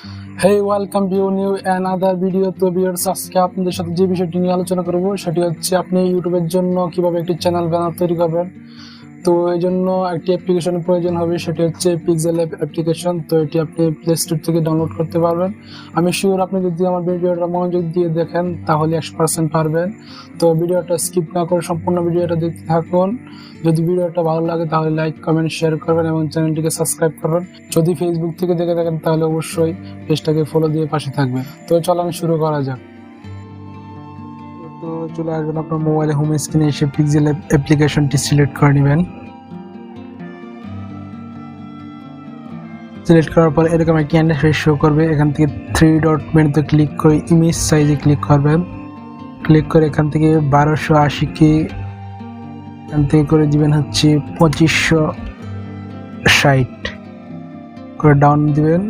Hey, welcome to new another video. তো viewers, আজকে আপনাদের সাথে যে বিষয়টি নিয়ে আলোচনা করব সেটি হচ্ছে আপনি ইউটিউবের জন্য কিভাবে একটি চ্যানেল তৈরি করবেন। তো এই জন্য একটি অ্যাপ্লিকেশনের প্রয়োজন হবে, সেটি হচ্ছে পিক্সেল অ্যাপ্লিকেশন। তো এটি আপনি প্লে স্টোর থেকে ডাউনলোড করতে পারবেন। আমি শিওর আপনি যদি আমার ভিডিওটা মনোযোগ দিয়ে দেখেন তাহলে 100% পারবেন। তো ভিডিওটা স্কিপ না করে সম্পূর্ণ ভিডিওটা দেখতে থাকুন। যদি ভিডিওটা ভালো লাগে তাহলে লাইক, কমেন্ট, শেয়ার করবেন এবং চ্যানেলটিকে সাবস্ক্রাইব করবেন। যদি ফেসবুক থেকে দেখে থাকেন তাহলে অবশ্যই পেজটাকে ফলো দিয়ে পাশে থাকবেন। তো চলুন শুরু করা যাক। তো চলে আসবেন আপনার মোবাইলে হোম স্ক্রিনে এসে পিক্সেল অ্যাপ্লিকেশনটি সিলেক্ট করে নেবেন। সিলেক্ট করার পর এরকম একটি ইন্টারফেস শো করবে। এখান থেকে 3 ডট মেনুতে ক্লিক করে ইমেজ সাইজে ক্লিক করবেন। ক্লিক করে এখান থেকে 1280 কে এখান থেকে করে দিবেন হচ্ছে 2560 করে ডাউন দিবেন।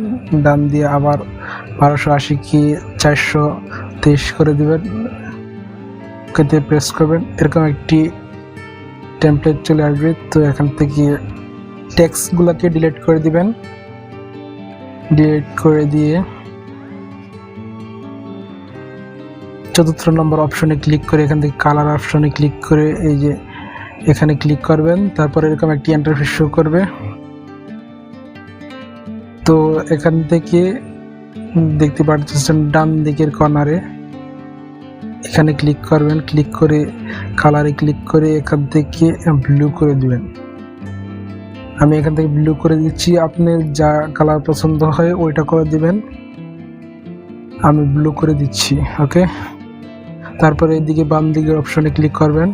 ডাউন দিয়ে আবার 1280 কে 423 করে দিবেন। ওকেতে প্রেস করবেন। এরকম একটি টেমপ্লেট চলে আসবে। তো এখান থেকে টেক্সটগুলোকে ডিলিট করে দিবেন। ডিলিট করে দিয়ে 4th নম্বর অপশনে ক্লিক করে এখান থেকে কালার অপশনে ক্লিক করে এই যে এখানে ক্লিক করবেন। তারপর এরকম একটি ইন্টারফেস শো করবে। তো এখান থেকে দেখতে পাচ্ছেন ডান দিকের কর্নারে এখানে ক্লিক করবেন। ক্লিক করে কালারে ক্লিক করে এখান থেকে ব্লু করে দিবেন। আমি এখান থেকে ব্লু করে দিচ্ছি, আপনার যা কালার পছন্দ হয় ওইটা করে দিবেন। আমি ব্লু করে দিচ্ছি। ওকে, তারপরে এদিকে বাম দিকের অপশনে ক্লিক করবেন।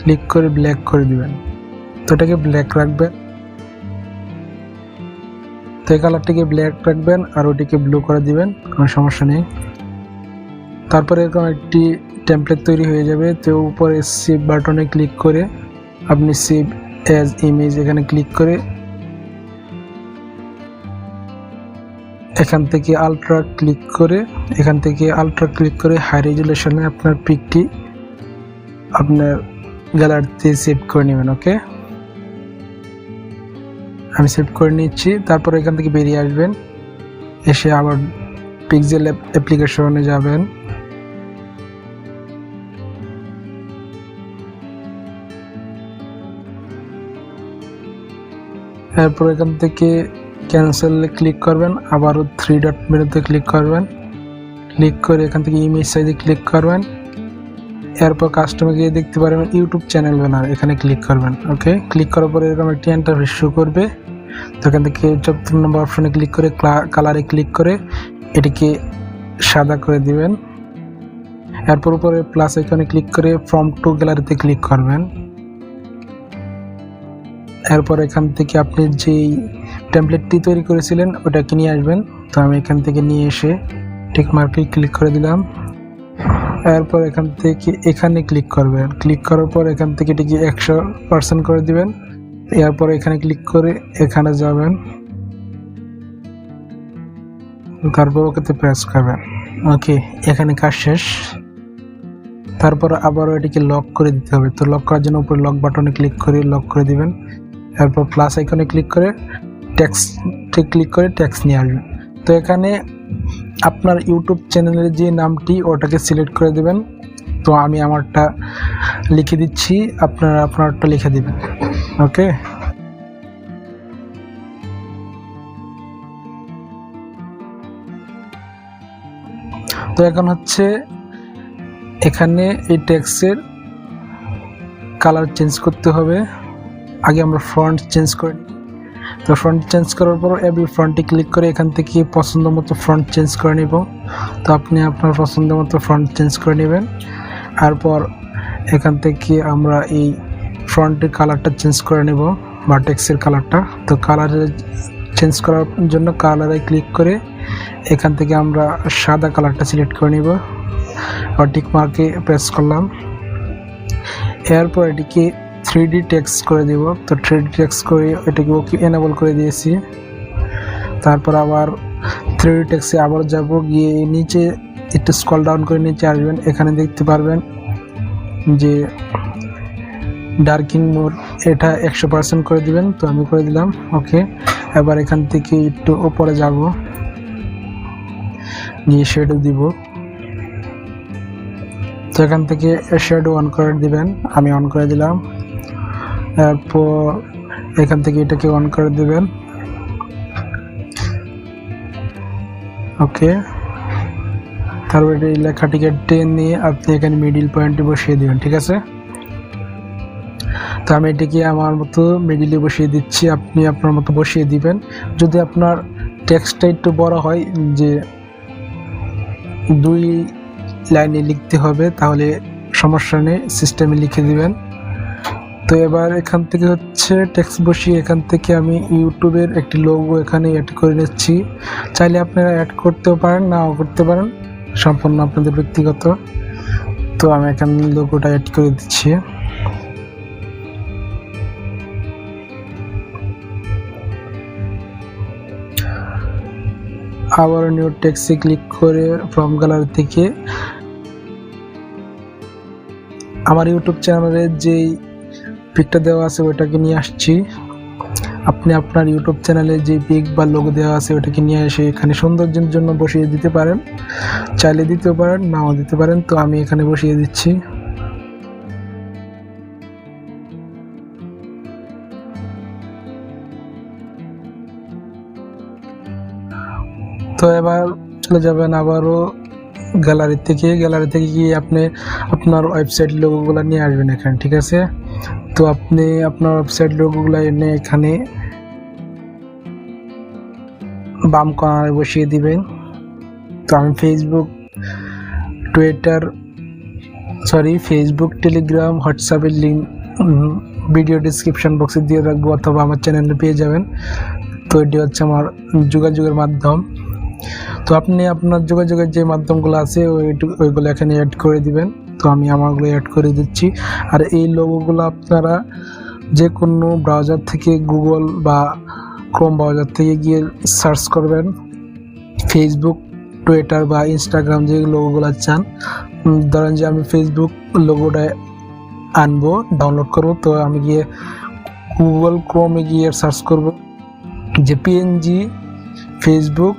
ক্লিক করে ব্ল্যাক করে দিবেন। তো এটাকে ব্ল্যাক রাখবেন। তো এই কালারটিকে ব্ল্যাক রাখবেন আর ওটিকে ব্লু করে দিবেন, কোনো সমস্যা নেই। তারপরে এরকম একটি টেমপ্লেট তৈরি হয়ে যাবে। তো উপরে সেভ বাটনে ক্লিক করে আপনি সেভ অ্যাজ ইমেজ এখানে ক্লিক করে এখান থেকে আলট্রা ক্লিক করে হাই রেজুলেশনে আপনার পিকটি আপনার গ্যালারিতে সেভ করে নেবেন। ওকে, আমি সেভ করে নিচ্ছি। তারপর এখান থেকে বেরিয়ে আসবেন, এসে আবার পিক্সেল অ্যাপ্লিকেশনে যাবেন। এরপর এখান থেকে ক্যান্সেলে ক্লিক করবেন। আবারও 3 ডট মেনুতে ক্লিক করবেন। ক্লিক করে এখান থেকে ইমেজ সাইজে ক্লিক করবেন। এরপর কাস্টমে গিয়ে দেখতে পারবেন ইউটিউব চ্যানেল ব্যানার, এখানে ক্লিক করবেন। ওকে, ক্লিক করার পরে এরকম একটি ইন্টারফেস শো করবে। তো এখান থেকে 4 নম্বর অপশনে ক্লিক করে কালারে ক্লিক করে এটিকে সাদা করে দিবেন। এরপর উপরে প্লাস আইকনে ক্লিক করে ফ্রম টু গ্যালারিতে ক্লিক করবেন। এরপর এখান থেকে আপনি যেই টেমপ্লেটটি তৈরি করেছিলেন ওটাকে নিয়ে আসবেন। তো আমি এখান থেকে নিয়ে এসে টিক মার্কে ক্লিক করে দিলাম। এরপর এখান থেকে এখানে ক্লিক করবেন। ক্লিক করার পর এখান থেকে এটিকে 100% করে দিবেন। এরপর এখানে ক্লিক করে এখানে যাবেন, তারপর ওকেতে প্রেস করবেন। ওকে, এখানে কাজ শেষ। তারপর আবারও এটিকে লক করে দিতে হবে। তো লক করার জন্য উপরে লক বাটনে ক্লিক করে লক করে দিবেন। এরপর প্লাস আইকনে ক্লিক করে টেক্সট নিয়ে আসবেন। তো এখানে আপনার ইউটিউব চ্যানেলের যে নামটি ওটাকে সিলেক্ট করে দিবেন। তো আমি আমারটা লিখে দিচ্ছি, আপনারা আপনারটা লিখে দিবেন। ওকে, তো এখন হচ্ছে এখানে এই টেক্সটের কালার চেঞ্জ করতে হবে। আগে আমরা ফন্ট চেঞ্জ করে নিই। তো ফন্ট চেঞ্জ করার পর এভরি ফন্টে ক্লিক করে এখান থেকে পছন্দ মতো ফন্ট চেঞ্জ করে নেব। তো আপনি আপনার পছন্দ মতো ফন্ট চেঞ্জ করে নেবেন। এরপর এখান থেকে আমরা এই ফন্টের কালারটা চেঞ্জ করে নেব বা টেক্সটের কালারটা। তো কালারে চেঞ্জ করার জন্য কালারে ক্লিক করে এখান থেকে আমরা সাদা কালারটা সিলেক্ট করে নেব বা টিক মার্কে প্রেস করলাম। এরপর এটিকে 3D টেক্সট করে দেব। তো 3D টেক্সট করে এটাকে ওকে এনেবল করে দিয়েছি। তারপর আবার 3D টেক্সটে আবার যাব, গিয়ে নিচে একটু স্ক্রল ডাউন করে নিচে আসবেন। এখানে দেখতে পারবেন যে ডার্কিং মোড, এটা 100% করে দিবেন। তো আমি করে দিলাম। ওকে, এবার এখান থেকে একটু উপরে যাব। নিয়ে শ্যাডো দিব। তো এখান থেকে শ্যাডো অন করে দিবেন, আমি অন করে দিলাম। এরপর এখান থেকে এটাকে অন করে দিবেন। ওকে, তারপর এই লেখাটিকে টেনে নিয়ে আপনি এখানে মিডিল পয়েন্টে বসিয়ে দিবেন, ঠিক আছে। তো আমি এটিকে আমার মতো মিডিলে বসিয়ে দিচ্ছি, আপনি আপনার মতো বসিয়ে দিবেন। যদি আপনার টেক্সটটা একটু বড় হয়, যে 2 লাইনে লিখতে হবে, তাহলে সমস্যা নেই, সিস্টেমে লিখে দিবেন। তো এবার এখান থেকে হচ্ছে টেক্সট বসিয়ে এখান থেকে আমি ইউটিউবের একটি লোগো এখানে অ্যাড করে নিচ্ছি। চাইলে আপনারা অ্যাড করতেও পারেন, নাও করতে পারেন, সম্পূর্ণ আপনাদের ব্যক্তিগত। তো আমি এখানে লোগোটা অ্যাড করে দিচ্ছি। আবার নিউ টেক্সটে ক্লিক করে ফ্রম গ্যালারি থেকে আমার ইউটিউব চ্যানেলের যেই পিকটা দেওয়া আছে ওইটাকে নিয়ে আসছি। আপনি আপনার ইউটিউব চ্যানেলে যে পিক বা লোগো দেওয়া আছে ওটাকে নিয়ে এসে এখানে সৌন্দর্যের জন্য বসিয়ে দিতে পারেন, চাইলে দিতেও পারেন, নাও দিতে পারেন। তো আমি এখানে বসিয়ে দিচ্ছি। তো এবার চলে যাবেন আবারও গ্যালারি থেকে গিয়ে আপনি আপনার ওয়েবসাইট লোগোগুলো নিয়ে আসবেন এখানে, ঠিক আছে। তো আপনি আপনার ওয়েবসাইট লোগোগুলো এনে এখানে বাম কর্নারে বসিয়ে দিবেন। তো আমি ফেসবুক, টেলিগ্রাম, হোয়াটসঅ্যাপের লিঙ্ক ভিডিও ডিসক্রিপশন বক্সে দিয়ে রাখবো, অথবা আমার চ্যানেলে পেয়ে যাবেন। তো এটি হচ্ছে আমার যোগাযোগের মাধ্যম। তো আপনি আপনার যোগাযোগের যে মাধ্যমগুলো আছে ওইগুলো এখানে অ্যাড করে দিবেন। তো আমি আমারগুলো অ্যাড করে দিচ্ছি। আর এই লোগোগুলো আপনারা যে কোনো ব্রাউজার থেকে, গুগল বা ক্রোম ব্রাউজার থেকে গিয়ে সার্চ করবেন, ফেসবুক, টুইটার বা ইনস্টাগ্রাম যে লোগোগুলো চান। ধরেন যে আমি ফেসবুক লোগোটা আনবো, ডাউনলোড করব। তো আমি গিয়ে গুগল ক্রোমে গিয়ে সার্চ করব যে পিএনজি ফেসবুক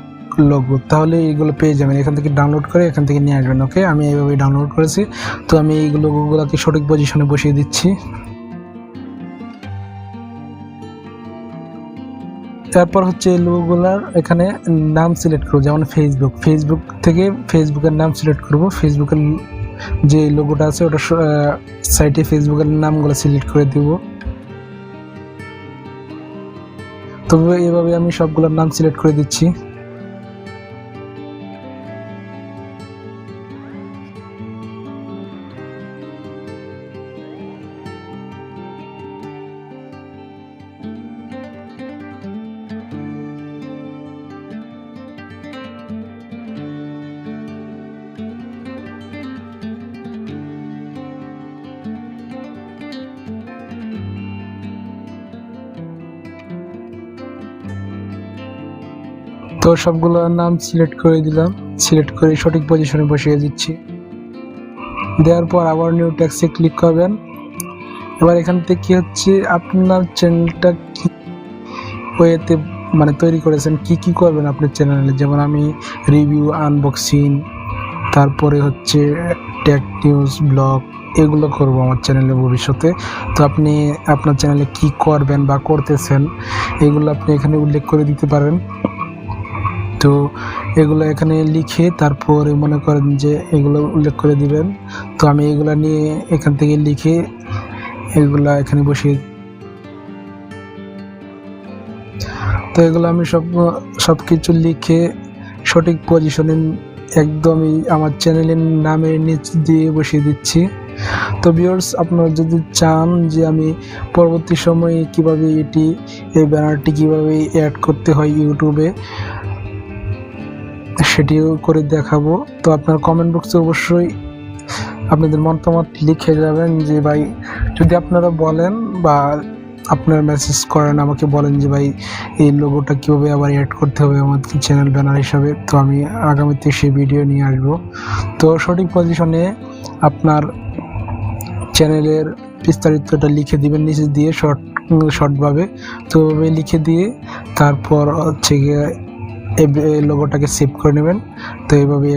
লোগো, তাহলে এইগুলো পেয়ে যাবেন। এখান থেকে ডাউনলোড করে এখান থেকে নিয়ে আসবেন। ওকে, আমি এইভাবে ডাউনলোড করেছি। তো আমি এই লোগোগুলোকে সঠিক পজিশনে বসিয়ে দিচ্ছি। তারপর হচ্ছে এই লোগোগুলার এখানে নাম সিলেক্ট করব, যেমন ফেসবুক থেকে ফেসবুকের নাম সিলেক্ট করব। ফেসবুকের যে লোগোটা আছে ওটা সাইটে ফেসবুকের নামগুলো সিলেক্ট করে দিব। তবে এভাবে আমি সবগুলোর নাম সিলেক্ট করে দিচ্ছি। তো সবগুলোর নাম সিলেক্ট করে দিলাম, সিলেক্ট করে সঠিক পজিশনে বসিয়ে দিচ্ছি। দেওয়ার পর আবার নিউ টেক্সটে ক্লিক করবেন। এবার এখান থেকে কি হচ্ছে, আপনার চ্যানেলটা কি ওয়েতে তৈরি করেছেন, কি করবেন আপনার চ্যানেলে। যেমন আমি রিভিউ, আনবক্সিং, তারপরে হচ্ছে টেক নিউজ, ব্লগ, এগুলো করব আমার চ্যানেলে ভবিষ্যতে। তো আপনি আপনার চ্যানেলে কি করবেন বা করতেছেন এগুলো আপনি এখানে উল্লেখ করে দিতে পারেন। তো এগুলো এখানে লিখে তারপরে মনে করেন যে এগুলো উল্লেখ করে দিবেন। তো আমি এগুলো নিয়ে এখান থেকে লিখে এগুলা এখানে বসিয়ে, তো এগুলো আমি সব কিছু লিখে সঠিক পজিশনে একদমই আমার চ্যানেলের নামের নিচ দিয়ে বসিয়ে দিচ্ছি। তো ভিউয়ার্স, আপনারা যদি চান যে আমি পরবর্তী সময়ে কিভাবে এই ব্যানারটি কিভাবে অ্যাড করতে হয় ইউটিউবে, সেটিও করে দেখাবো। তো আপনার কমেন্ট বক্সে অবশ্যই আপনাদের মতামত লিখে যাবেন যে ভাই, যদি আপনারা বলেন বা আপনার মেসেজ করেন, আমাকে বলেন যে ভাই এই লোগোটা কীভাবে আবার অ্যাড করতে হবে আমার চ্যানেল ব্যানার হিসাবে, তো আমি আগামীতে সেই ভিডিও নিয়ে আসবো। তো সঠিক পজিশনে আপনার চ্যানেলের বিস্তারিতটা লিখে দিবেন নিচে দিয়ে শর্টভাবে। তো লিখে দিয়ে তারপর হচ্ছে গিয়ে এই লোগোটাকে সেভ করে নেবেন। তো এইভাবে